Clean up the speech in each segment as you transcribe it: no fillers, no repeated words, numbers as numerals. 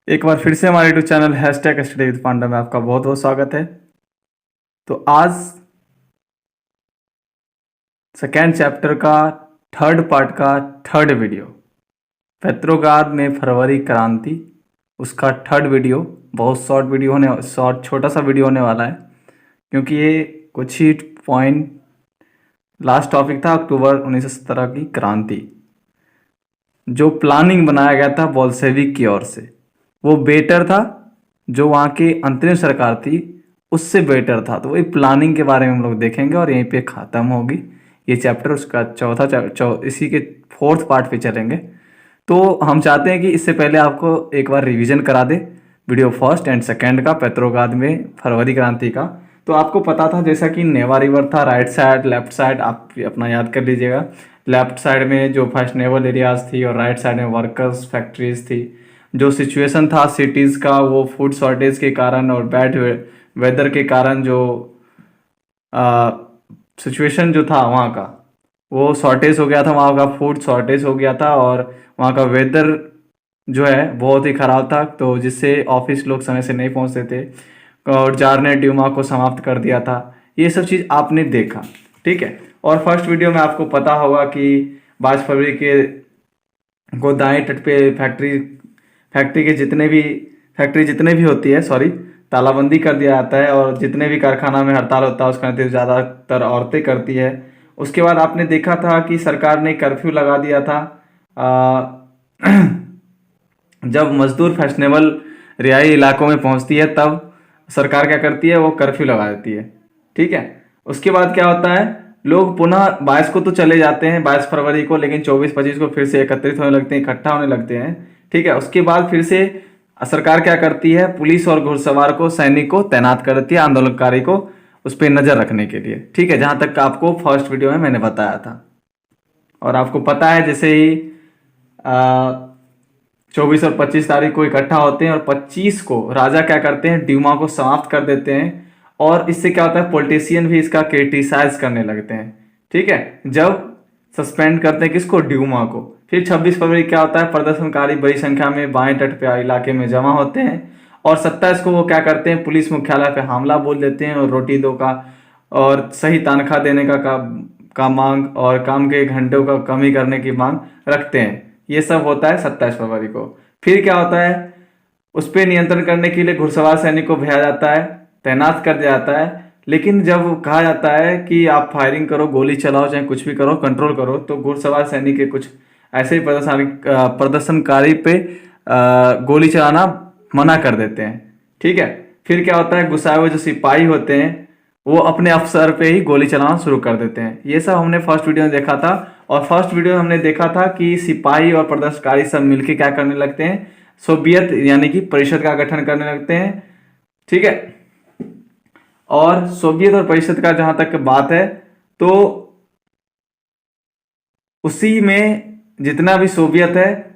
एक बार फिर से हमारे YouTube channel hashtag study with panda में आपका बहुत बहुत स्वागत है। तो आज सेकेंड चैप्टर का थर्ड पार्ट का थर्ड वीडियो, पेट्रोग्राद में फरवरी क्रांति, उसका थर्ड वीडियो। बहुत शॉर्ट वीडियो होने शॉर्ट छोटा सा वीडियो होने वाला है, क्योंकि ये कुछ ही पॉइंट। लास्ट टॉपिक था अक्टूबर 1917 की क्रांति, जो प्लानिंग बनाया गया था बोल्शेविक की ओर से, वो बेटर था। जो वहाँ की अंतरिम सरकार थी उससे बेटर था। तो वही प्लानिंग के बारे में हम लोग देखेंगे और यहीं पे ख़त्म होगी ये चैप्टर। उसका इसी के फोर्थ पार्ट पे चलेंगे। तो हम चाहते हैं कि इससे पहले आपको एक बार रिवीजन करा दे वीडियो फर्स्ट एंड सेकेंड का, पेट्रोग्राद में फरवरी क्रांति का। तो आपको पता था जैसा कि नेवा रिवर था, राइट साइड लेफ्ट साइड आप अपना याद कर लीजिएगा। लेफ्ट साइड में जो फैशनेबल एरियाज थी और राइट साइड में वर्कर्स फैक्ट्रीज थी। जो सिचुएशन था सिटीज़ का, वो फूड शॉर्टेज के कारण और बैड वेदर के कारण जो सिचुएशन जो था वहाँ का, वो शॉर्टेज हो गया था। वहाँ का फूड शॉर्टेज हो गया था और वहाँ का वेदर जो है बहुत ही ख़राब था, तो जिससे ऑफिस लोग समय से नहीं पहुँचते थे और जार ने ड्यूमा को समाप्त कर दिया था। ये सब चीज़ आपने देखा, ठीक है। और फर्स्ट वीडियो में आपको पता होगा कि 22 फरवरी के को दाएं तट पे फैक्ट्री के जितने भी होती है, सॉरी, तालाबंदी कर दिया जाता है और जितने भी कारखाना में हड़ताल होता है उसका नतीजा ज़्यादातर औरतें करती है। उसके बाद आपने देखा था कि सरकार ने कर्फ्यू लगा दिया था। जब मजदूर फैशनेबल रिहाई इलाकों में पहुंचती है तब सरकार क्या करती है, वो कर्फ्यू लगा देती है, ठीक है। उसके बाद क्या होता है, लोग पुनः 22 को तो चले जाते हैं, 22 फरवरी को, लेकिन 24-25 को फिर से एकत्रित होने लगते हैं, इकट्ठा होने लगते हैं, ठीक है। उसके बाद फिर से सरकार क्या करती है, पुलिस और घुड़सवार को, सैनिक को तैनात कर देती है, आंदोलनकारी को उस पर नजर रखने के लिए, ठीक है। जहां तक आपको फर्स्ट वीडियो में मैंने बताया था। और आपको पता है जैसे ही 24 और 25 तारीख को इकट्ठा होते हैं और 25 को राजा क्या करते हैं, ड्यूमा को समाप्त कर देते हैं। और इससे क्या होता है, पॉलिटिशियन भी इसका क्रिटिसाइज करने लगते हैं, ठीक है। जब सस्पेंड करते हैं किसको, ड्यूमा को। फिर 26 फरवरी क्या होता है, प्रदर्शनकारी बड़ी संख्या में बाएं तट पे इलाके में जमा होते हैं और 27 को वो क्या करते हैं, पुलिस मुख्यालय पे हमला बोल देते हैं और रोटी दो का और सही तनख्वाह देने का मांग और काम के घंटों का कमी करने की मांग रखते हैं। ये सब होता है 27 फरवरी को। फिर क्या होता है, उस पर नियंत्रण करने के लिए घुड़सवार सैनिक को भेजा जाता है, तैनात कर दिया जाता है। लेकिन जब कहा जाता है कि आप फायरिंग करो, गोली चलाओ, चाहे कुछ भी करो, कंट्रोल करो, तो घुड़सवार सैनिक के कुछ ऐसे ही प्रदर्शनकारी पे गोली चलाना मना कर देते हैं, ठीक है। फिर क्या होता है, गुस्साए हुए जो सिपाही होते हैं वो अपने अफसर पे ही गोली चलाना शुरू कर देते हैं। ये सब हमने फर्स्ट वीडियो में देखा था। और फर्स्ट वीडियो में हमने देखा था कि सिपाही और प्रदर्शनकारी सब मिलकर क्या करने लगते हैं, सोवियत यानी कि परिषद का गठन करने लगते हैं, ठीक है। और सोवियत और परिषद का जहां तक बात है, तो उसी में जितना भी सोवियत है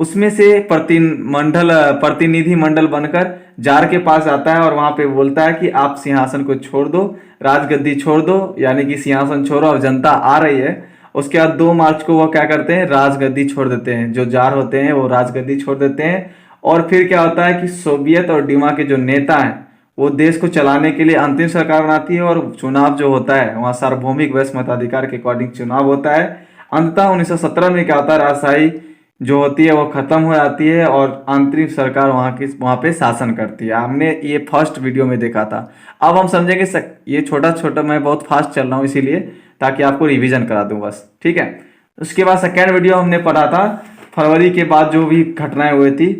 उसमें से प्रतिनिधि मंडल बनकर जार के पास आता है और वहां पे बोलता है कि आप सिंहासन को छोड़ दो, राजगद्दी छोड़ दो, यानी कि सिंहासन छोड़ो, अब जनता आ रही है। उसके बाद 2 मार्च को वो क्या करते हैं, राजगद्दी छोड़ देते हैं। जो जार होते हैं वो राजगद्दी छोड़ देते हैं। और फिर क्या होता है कि सोवियत और ड्यूमा के जो नेता हैं वो देश को चलाने के लिए अंतिम सरकार बनाती है और चुनाव जो होता है वहाँ सार्वभौमिक वैश्य मताधिकार के अकॉर्डिंग चुनाव होता है। अंततः 1917 में क्या होता है, राजशाही जो होती है वो खत्म हो जाती है और आंतरिक सरकार वहाँ पे शासन करती है। हमने ये फर्स्ट वीडियो में देखा था। अब हम समझेंगे ये छोटा छोटा, मैं बहुत फास्ट चल रहा हूँ इसीलिए, ताकि आपको रिवीजन करा दूं बस, ठीक है। उसके बाद सेकेंड वीडियो हमने पढ़ा था फरवरी के बाद जो भी घटनाएं हुई थी।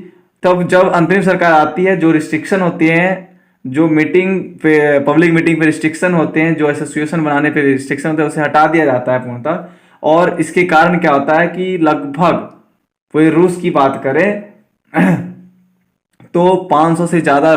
तब जब अंतरिम सरकार आती है, जो रिस्ट्रिक्शन होती है, जो मीटिंग पे, पब्लिक मीटिंग पे रिस्ट्रिक्शन होते हैं, जो एसोसिएशन बनाने पे रिस्ट्रिक्शन होते हैं, उसे हटा दिया जाता है पूर्णतः। और इसके कारण क्या होता है कि लगभग, कोई रूस की बात करें तो 500 से ज्यादा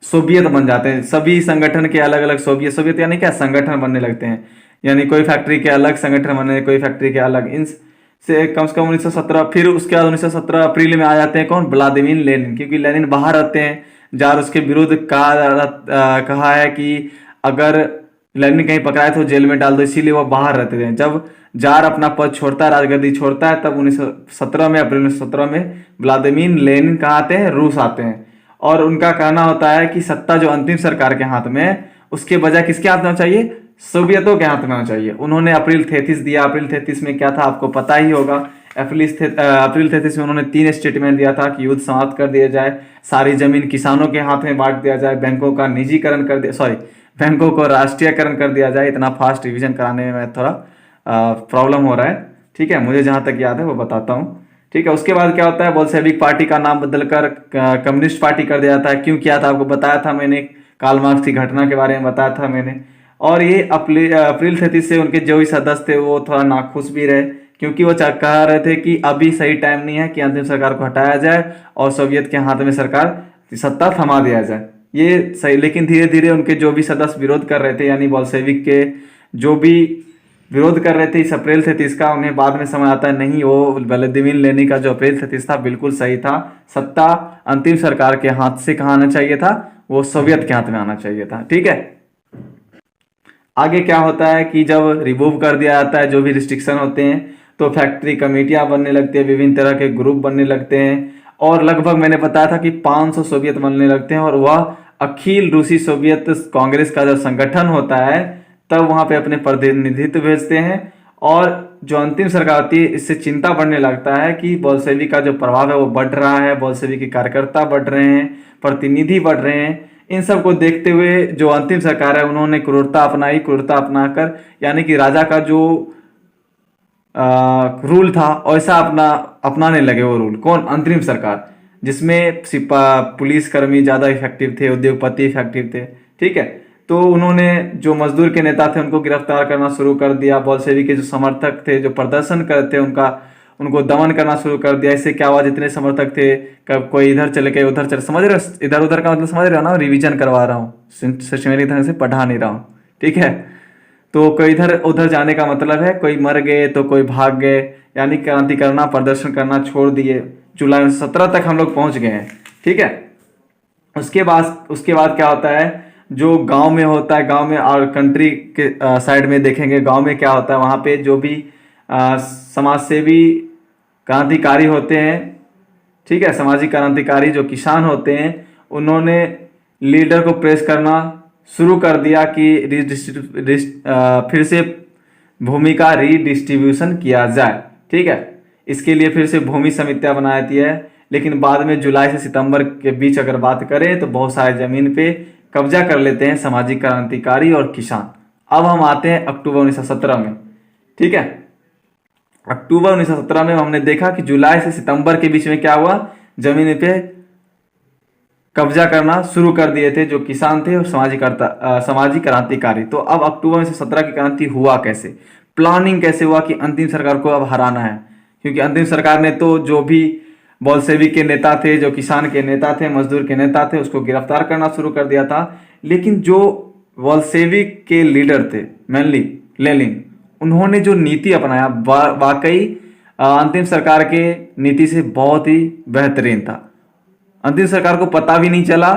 सोवियत बन जाते हैं। सभी संगठन के अलग अलग सोवियत सोवियत यानी क्या, संगठन बनने लगते हैं। यानी कोई फैक्ट्री के अलग संगठन बने, कोई फैक्ट्री के अलग, इन से कम से कम 1917। फिर उसके बाद 1917 अप्रैल में आ जाते हैं कौन, व्लादिमीर लेनिन, क्योंकि लेनिन बाहर रहते हैं। जार उसके विरुद्ध कहा है कि अगर लेनिन कहीं पकड़ाए तो जेल में डाल दो, इसीलिए वो बाहर रहते थे। जब जार अपना पद छोड़ता है, राजगद्दी छोड़ता है, तब 1917 में, अप्रैल 1917 में व्लादिमीर लेनिन कहाँ आते हैं, रूस आते हैं। और उनका कहना होता है कि सत्ता जो अंतिम सरकार के हाथ में है, उसके बजाय किसके हाथ में होना चाहिए, सोवियतों के हाथ में होना चाहिए। उन्होंने अप्रैल 33 दिया। अप्रैल 33 में क्या था आपको पता ही होगा। अप्रैल 33 में उन्होंने 3 स्टेटमेंट दिया था कि युद्ध समाप्त कर दिया जाए, सारी जमीन किसानों के हाथ में बांट दिया जाए, बैंकों का निजीकरण कर दिया, सॉरी बैंकों को राष्ट्रीयकरण कर दिया जाए। इतना फास्ट रिवीजन कराने में थोड़ा प्रॉब्लम हो रहा है, ठीक है, मुझे जहां तक याद है वो बताता हूँ, ठीक है। उसके बाद क्या होता है, बोल्शेविक पार्टी का नाम बदलकर कम्युनिस्ट पार्टी कर दिया जाता है। क्यों किया था आपको बताया था मैंने, कार्ल मार्क्स की घटना के बारे में बताया था मैंने। और ये अप्रैल 33 से उनके जो भी सदस्य थे वो थोड़ा नाखुश भी रहे, क्योंकि वो कह रहे थे कि अभी सही टाइम नहीं है कि अंतिम सरकार को हटाया जाए और सोवियत के हाथ में सरकार सत्ता थमा दिया जाए, ये सही। लेकिन धीरे धीरे उनके जो भी सदस्य विरोध कर रहे थे, यानी बोल्शेविक के जो भी विरोध कर रहे थे इस अप्रैल 33 का, उन्हें बाद में समझ आता है नहीं, वो व्लादिमीर लेनिन का जो अप्रैल 33 था बिल्कुल सही था। सत्ता अंतिम सरकार के हाथ से कहाँ आना चाहिए था, वो सोवियत के हाथ में आना चाहिए था, ठीक है। आगे क्या होता है कि जब रिमूव कर दिया जाता है जो भी रिस्ट्रिक्शन होते हैं, तो फैक्ट्री कमेटियां बनने लगती है, विभिन्न तरह के ग्रुप बनने लगते हैं, और लगभग मैंने बताया था कि 500 सोवियत बनने लगते हैं। और वह अखिल रूसी सोवियत कांग्रेस का जब संगठन होता है, तब वहां पे अपने प्रतिनिधित्व भेजते हैं। और जो अंतिम सरकार होती है, इससे चिंता बढ़ने लगता है कि बोल्शेविक का जो प्रभाव है वो बढ़ रहा है, बोल्शेविक के कार्यकर्ता बढ़ रहे हैं, प्रतिनिधि बढ़ रहे हैं। इन सब को देखते हुए जो अंतिम सरकार है उन्होंने क्रूरता अपनाई। क्रूरता अपनाकर, यानी कि राजा का जो रूल था वैसा अपनाने लगे वो रूल। कौन, अंतरिम सरकार, जिसमें पुलिस कर्मी ज्यादा इफेक्टिव थे, उद्योगपति इफेक्टिव थे, ठीक है। तो उन्होंने जो मजदूर के नेता थे उनको गिरफ्तार करना शुरू कर दिया। बोल्शेविक के जो समर्थक थे, जो प्रदर्शन करते उनको दमन करना शुरू कर दिया। इससे क्या हुआ, जितने समर्थक थे, कब कोई इधर चले गए उधर चले, समझ रहे हो, इधर उधर का मतलब समझ रहे हो ना, रिवीजन करवा रहा हूँ, सिस्टमेटिक ढंग से पढ़ा नहीं रहा हूँ, ठीक है। तो कोई इधर उधर जाने का मतलब है कोई मर गए तो कोई भाग गए, यानी क्रांति करना, प्रदर्शन करना छोड़ दिए। जुलाई 17 तक हम लोग पहुंच गए हैं, ठीक है। उसके बाद क्या होता है, जो गांव में होता है, गांव में और कंट्री के साइड में देखेंगे, गांव में क्या होता है, वहां पे जो भी समाज सेवी क्रांतिकारी होते हैं, ठीक है, सामाजिक क्रांतिकारी जो किसान होते हैं, उन्होंने लीडर को प्रेस करना शुरू कर दिया कि फिर से भूमि का रीडिस्ट्रीब्यूशन किया जाए, ठीक है। इसके लिए फिर से भूमि समितियां बनाती है। लेकिन बाद में जुलाई से सितंबर के बीच अगर बात करें तो बहुत सारे जमीन पे कब्जा कर लेते हैं सामाजिक क्रांतिकारी और किसान। अब हम आते हैं अक्टूबर 1917 में, ठीक है। अक्टूबर 1917 में हमने देखा कि जुलाई से सितंबर के बीच में क्या हुआ, जमीन पे कब्जा करना शुरू कर दिए थे जो किसान थे और सामाजिक क्रांतिकारी। तो अब अक्टूबर 1917 की क्रांति हुआ कैसे, प्लानिंग कैसे हुआ कि अंतिम सरकार को अब हराना है। क्योंकि अंतिम सरकार ने तो जो भी बोल्शेविक के नेता थे, जो किसान के नेता थे, मजदूर के नेता थे, उसको गिरफ्तार करना शुरू कर दिया था। लेकिन जो बोल्शेविक के लीडर थे, मेनली लेनिन, उन्होंने जो नीति अपनाया वाकई अंतिम सरकार के नीति से बहुत ही बेहतरीन था। अंतिम सरकार को पता भी नहीं चला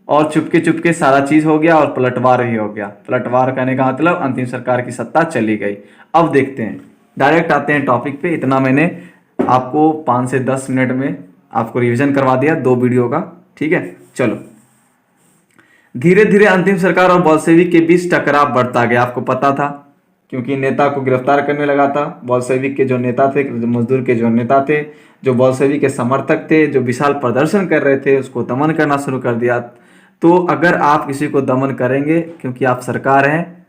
और चुपके चुपके सारा चीज हो गया और पलटवार ही हो गया। पलटवार करने का मतलब अंतिम सरकार की सत्ता चली गई। अब देखते हैं, डायरेक्ट आते हैं टॉपिक पे। इतना मैंने आपको 5 से 10 मिनट में आपको रिवीजन करवा दिया 2 वीडियो का, ठीक है। चलो, धीरे धीरे अंतिम सरकार और बोल्शेविक के बीच टकराव बढ़ता गया। आपको पता था क्योंकि नेता को गिरफ्तार करने लगा था। बोल्शेविक के जो नेता थे, मजदूर के जो नेता थे, जो बोल्शेविक के समर्थक थे, जो विशाल प्रदर्शन कर रहे थे, उसको दमन करना शुरू कर दिया। तो अगर आप किसी को दमन करेंगे, क्योंकि आप सरकार हैं,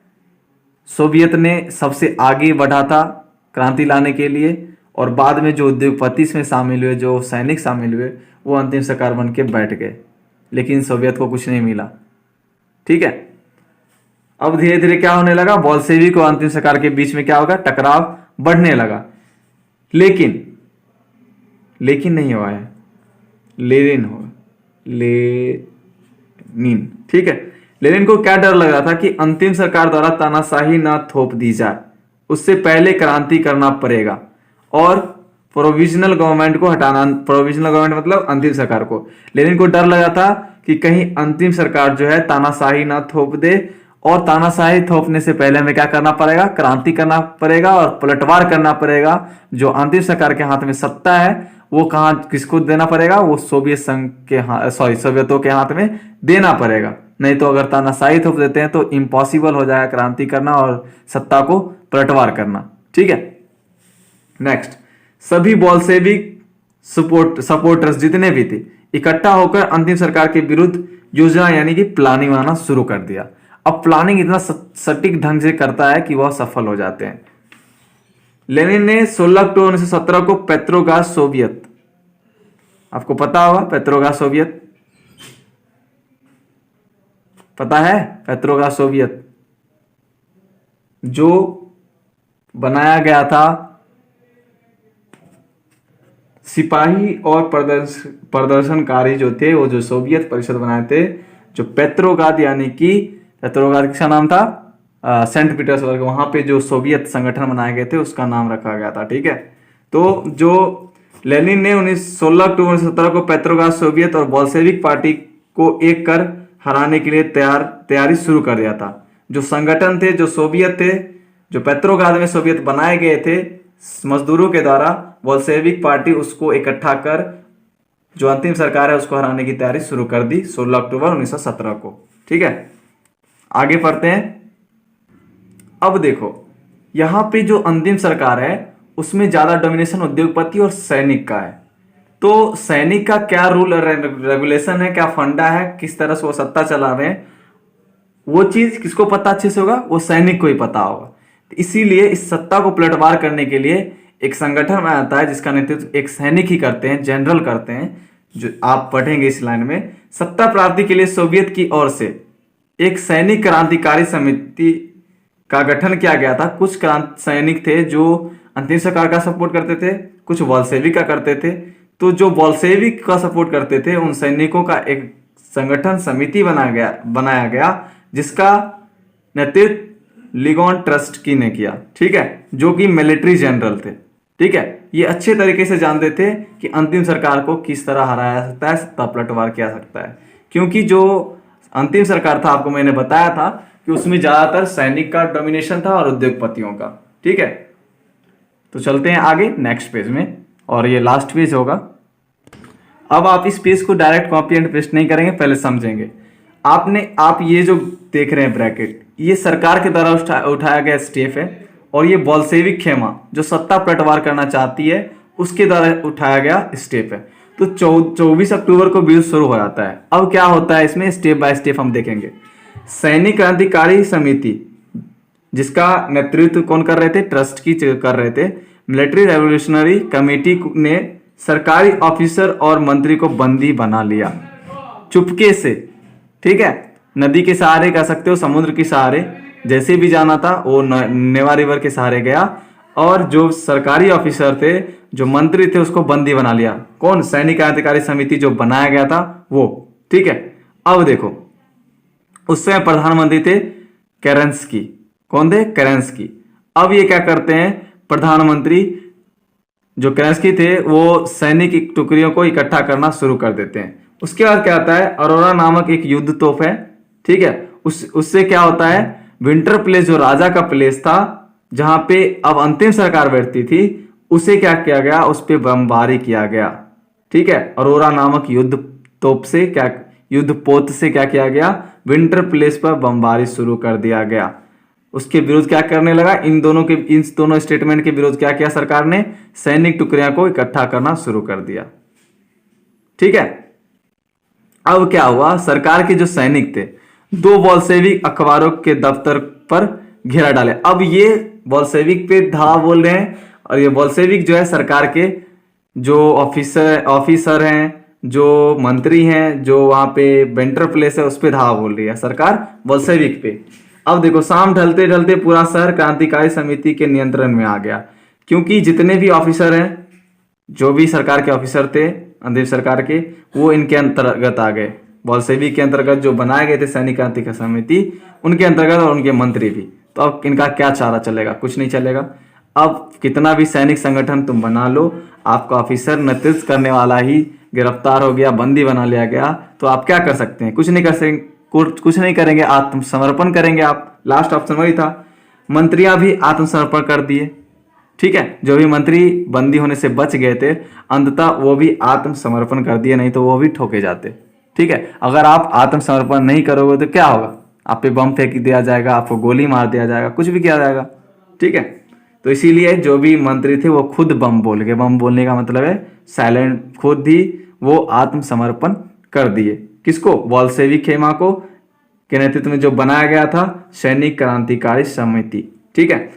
सोवियत ने सबसे आगे बढ़ा था क्रांति लाने के लिए, और बाद में जो उद्योगपति इसमें शामिल हुए, जो सैनिक शामिल हुए, वो अंतिम सरकार बन के बैठ गए। लेकिन सोवियत को कुछ नहीं मिला, ठीक है। अब धीरे धीरे क्या होने लगा, बोल्शेविक और अंतिम सरकार के बीच में क्या होगा, टकराव बढ़ने लगा। लेकिन नहीं हुआ है, लेनिन, ठीक है। लेनिन को क्या डर लग रहा था कि अंतिम सरकार द्वारा तानाशाही ना थोप दी जाए, उससे पहले क्रांति करना पड़ेगा और प्रोविजनल गवर्नमेंट को हटाना। प्रोविजनल गवर्नमेंट मतलब अंतिम सरकार को। लेनिन को डर लगा था कि कहीं अंतिम सरकार जो है तानाशाही ना थोप दे और तानाशाही थोपने से पहले हमें क्या करना पड़ेगा, क्रांति करना पड़ेगा और पलटवार करना पड़ेगा। जो अंतिम सरकार के हाथ में सत्ता है वो कहाँ किसको देना पड़ेगा, वो सोवियत संघ के हाथ, सोवियतों के हाथ में देना पड़ेगा। नहीं तो अगर तानाशाही थोप देते हैं तो इम्पॉसिबल हो जाएगा क्रांति करना और सत्ता को पलटवार करना। ठीक है, नेक्स्ट, सभी बॉल्शेविक सपोर्टर्स जितने भी थे इकट्ठा होकर अंतिम सरकार के विरुद्ध योजना यानी कि प्लानिंग बनाना शुरू कर दिया। अब प्लानिंग इतना सटीक ढंग से करता है कि वह सफल हो जाते हैं। लेनिन ने 16 अक्टूबर 1917 को पेट्रोग्राद सोवियत, आपको पता होगा पेट्रोग्राद सोवियत, पता है पेट्रोग्राद सोवियत जो बनाया गया था सिपाही और प्रदर्शनकारी जो थे, वो जो सोवियत परिषद बनाए थे, जो पेट्रोग्राद यानी कि पेट्रोग्राद किसका नाम था, सेंट पीटर्सबर्ग, वहां पे जो सोवियत संगठन बनाए गए थे उसका नाम रखा गया था। ठीक है, तो जो लेनिन ने 16 अक्टूबर 1917 को पेट्रोग्राद सोवियत और बोल्शेविक पार्टी को एक कर हराने के लिए तैयारी शुरू कर दिया था। जो संगठन थे, जो सोवियत थे, जो पेट्रोग्राद में सोवियत बनाए गए थे मजदूरों के द्वारा, बोल्शेविक पार्टी उसको इकट्ठा कर जो अंतिम सरकार है उसको हराने की तैयारी शुरू कर दी 16 अक्टूबर 1917 को। ठीक है, आगे पढ़ते हैं। अब देखो यहां पे जो अंतिम सरकार है उसमें ज्यादा डोमिनेशन उद्योगपति और सैनिक का है। तो सैनिक का क्या रूल रेगुलेशन है, क्या फंडा है, किस तरह से वो सत्ता चला रहे हैं, वो चीज किसको पता अच्छे से होगा, वो सैनिक को ही पता होगा। इसीलिए इस सत्ता को पलटवार करने के लिए एक संगठन में आता है जिसका नेतृत्व एक सैनिक ही करते हैं, जनरल करते हैं, जो आप पढ़ेंगे इस लाइन में। सत्ता प्राप्ति के लिए सोवियत की ओर से एक सैनिक क्रांतिकारी समिति का गठन किया गया था। कुछ सैनिक थे जो अंतिम सरकार का सपोर्ट करते थे, कुछ बोल्शेविक का करते थे। तो जो बोल्शेविक का सपोर्ट करते थे उन सैनिकों का एक संगठन समिति बनाया गया जिसका नेतृत्व लिगोन ट्रस्टकी ने किया। ठीक है, जो कि मिलिट्री जनरल थे। ठीक है, ये अच्छे तरीके से जानते थे कि अंतिम सरकार को किस तरह हराया जा सकता है, सत्ता पलटवार किया सकता है। क्योंकि जो अंतिम सरकार था आपको मैंने बताया था कि उसमें ज्यादातर सैनिक का डोमिनेशन था और उद्योगपतियों का। ठीक है, तो चलते हैं आगे नेक्स्ट पेज में, और ये लास्ट पेज होगा। अब आप इस पेज को डायरेक्ट कॉपी एंड पेस्ट नहीं करेंगे, पहले समझेंगे। आप ये जो देख रहे हैं ब्रैकेट, ये सरकार के द्वारा उठाया गया स्टेप है, और ये बोल्शेविक खेमा जो सत्ता पलटवार करना चाहती है उसके द्वारा उठाया गया स्टेप है। तो 24 अक्टूबर को विरोध शुरू हो जाता है। अब क्या होता है इसमें, स्टेप बाय स्टेप हम देखेंगे। सैनिक क्रांतिकारी समिति जिसका नेतृत्व कौन कर रहे थे, ट्रस्ट की कर रहे थे, मिलिट्री रेवोल्यूशनरी कमेटी ने सरकारी ऑफिसर और मंत्री को बंदी बना लिया चुपके से। ठीक है, नदी के सहारे कह सकते हो, समुद्र के सहारे, जैसे भी जाना था वो नेवा रिवर के सहारे गया, और जो सरकारी ऑफिसर थे, जो मंत्री थे, उसको बंदी बना लिया। कौन, सैनिक क्रांतिकारी समिति जो बनाया गया था वो। ठीक है, अब देखो उस समय प्रधानमंत्री थे केरेंस्की। कौन थे, केरेंस्की। अब ये क्या करते हैं, प्रधानमंत्री जो केरेंस्की थे वो सैनिक टुकड़ियों को इकट्ठा करना शुरू कर देते हैं। उसके बाद क्या आता है, अरोरा नामक एक युद्ध तोप है। ठीक है, उससे क्या होता है, विंटर प्लेस जो राजा का प्लेस था जहां पे अब अंतिम सरकार बैठती थी, उसे क्या किया गया, उस पर बमबारी किया गया। ठीक है, अरोरा नामक युद्ध तोप से क्या, युद्ध पोत से क्या किया गया, विंटर प्लेस पर बमबारी शुरू कर दिया गया। उसके विरुद्ध क्या करने लगा, इन दोनों स्टेटमेंट के विरुद्ध क्या किया सरकार ने, सैनिक टुकड़ियों को इकट्ठा करना शुरू कर दिया। ठीक है, अब क्या हुआ, सरकार के जो सैनिक थे 2 बोल्शेविक अखबारों के दफ्तर पर घेरा डाले। अब ये बोल्शेविक पे धावा बोल रहे हैं, और ये बोल्शेविक जो है सरकार के जो ऑफिसर हैं, जो मंत्री हैं, जो वहां पे वेंटर प्लेस है उस पे धावा बोल रही है सरकार बोल्शेविक पे। अब देखो शाम ढलते ढलते पूरा शहर क्रांतिकारी समिति के नियंत्रण में आ गया, क्योंकि जितने भी ऑफिसर हैं, जो भी सरकार के ऑफिसर थे अंतिम सरकार के, वो इनके अंतर्गत आ गए। बोल्शेविक के अंतर्गत जो बनाए गए थे सैनिक क्रांतिकारी समिति, उनके अंतर्गत, और उनके मंत्री भी। तो अब इनका क्या चारा चलेगा, कुछ नहीं चलेगा। अब कितना भी सैनिक संगठन तुम बना लो, आपका ऑफिसर नेतृत्व करने वाला ही गिरफ्तार हो गया, बंदी बना लिया गया, तो आप क्या कर सकते हैं, कुछ नहीं कर कुछ नहीं करेंगे, आत्मसमर्पण करेंगे आप। लास्ट ऑप्शन वही था। मंत्रियां भी आत्मसमर्पण कर दिए, ठीक है। जो भी मंत्री बंदी होने से बच गए थे अंततः वो भी आत्मसमर्पण कर दिए, नहीं तो वो भी ठोके जाते, ठीक है। अगर आप आत्मसमर्पण नहीं करोगे तो क्या होगा, आप पे बम फेंक दिया जाएगा, आपको गोली मार दिया जाएगा, कुछ भी किया जाएगा, ठीक है। तो इसीलिए जो भी मंत्री थे वो खुद बम बोल गए। बम बोलने का मतलब है साइलेंट, खुद ही वो आत्मसमर्पण कर दिए। किसको? बोल्शेविक खेमा को के नेतृत्व में जो बनाया गया था सैनिक क्रांतिकारी समिति, ठीक है।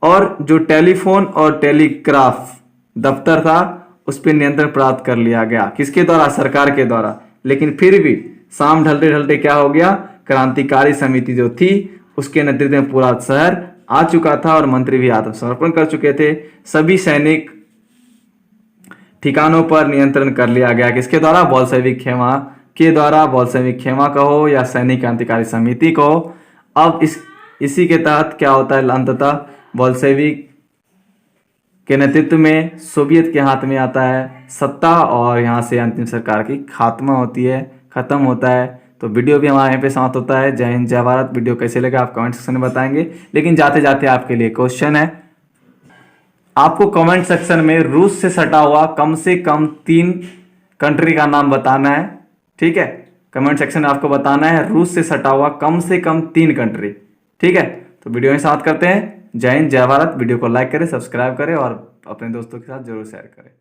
और जो टेलीफोन और टेलीग्राफ दफ्तर था उस पर नियंत्रण प्राप्त कर लिया गया। किसके द्वारा? सरकार के द्वारा। लेकिन फिर भी शाम ढलते ढलते क्या हो गया, क्रांतिकारी समिति जो थी उसके नेतृत्व में पूरा शहर आ चुका था और मंत्री भी आत्मसमर्पण कर चुके थे। सभी सैनिक ठिकानों पर नियंत्रण कर लिया गया। किसके द्वारा? बोल्शेविक खेमा के द्वारा। बोल्शेविक खेमा कहो या सैनिक क्रांतिकारी समिति कहो। अब इसी के तहत क्या होता है, अंततः बोल्शेविक के नेतृत्व में सोवियत के हाथ में आता है सत्ता और यहाँ से अंतिम सरकार की खात्मा होती है, खत्म होता है। तो वीडियो भी हमारे यहाँ पे समाप्त होता है। जय हिंद, जय भारत। वीडियो कैसे लगा आप कमेंट सेक्शन में बताएंगे। लेकिन जाते जाते आपके लिए क्वेश्चन है, आपको कमेंट सेक्शन में रूस से सटा हुआ कम से कम 3 कंट्री का नाम बताना है, ठीक है। कमेंट सेक्शन में आपको बताना है रूस से सटा हुआ कम से कम 3 कंट्री, ठीक है। तो वीडियो में साथ करते हैं। जय हिंद, जय भारत। वीडियो को लाइक करें, सब्सक्राइब करें और अपने दोस्तों के साथ जरूर शेयर करें।